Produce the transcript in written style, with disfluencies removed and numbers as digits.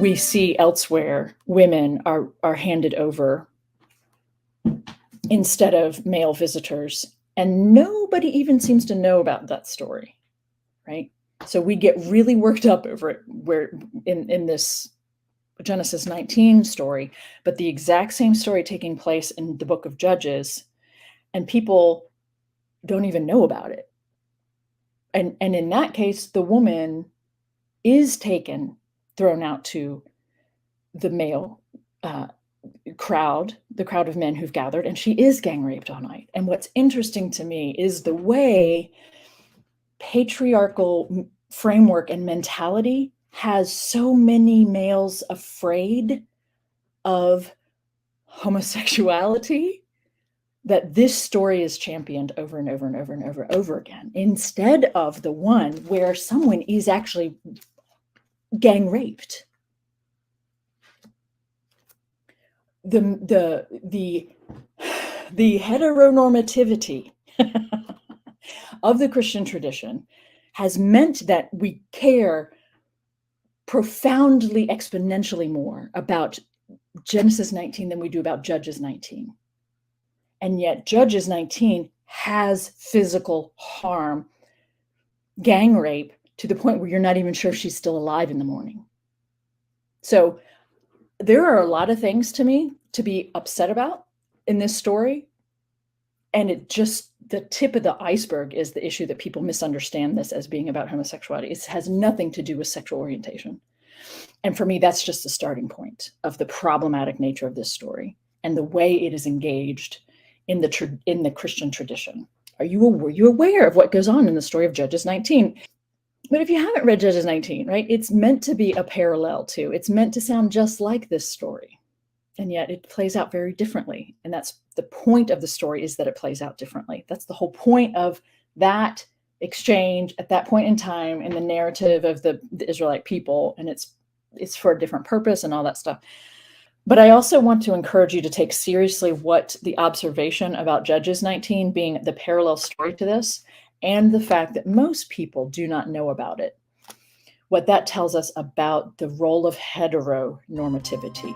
we see elsewhere, women are handed over instead of male visitors, and nobody even seems to know about that story, right? So we get really worked up over it, where in this Genesis 19 story, but the exact same story taking place in the book of Judges, and people don't even know about it. And in that case, the woman is taken, thrown out to the male crowd, the crowd of men who've gathered, and she is gang raped all night. And what's interesting to me is the way patriarchal framework and mentality has so many males afraid of homosexuality that this story is championed over and over and over and over and over again, instead of the one where someone is actually gang raped. The heteronormativity of the Christian tradition has meant that we care profoundly, exponentially more about Genesis 19 than we do about Judges 19. And yet Judges 19 has physical harm, gang rape, to the point where you're not even sure she's still alive in the morning. So there are a lot of things to me to be upset about in this story. And it just, the tip of the iceberg is the issue that people misunderstand this as being about homosexuality. It has nothing to do with sexual orientation. And for me, that's just the starting point of the problematic nature of this story and the way it is engaged in the Christian tradition. Were you aware of what goes on in the story of Judges 19? But if you haven't read Judges 19, right, it's meant to be a parallel to, it's meant to sound just like this story. And yet it plays out very differently. And that's the point of the story, is that it plays out differently. That's the whole point of that exchange at that point in time in the narrative of the Israelite people. And it's for a different purpose and all that stuff. But I also want to encourage you to take seriously what the observation about Judges 19 being the parallel story to this, and the fact that most people do not know about it. What that tells us about the role of heteronormativity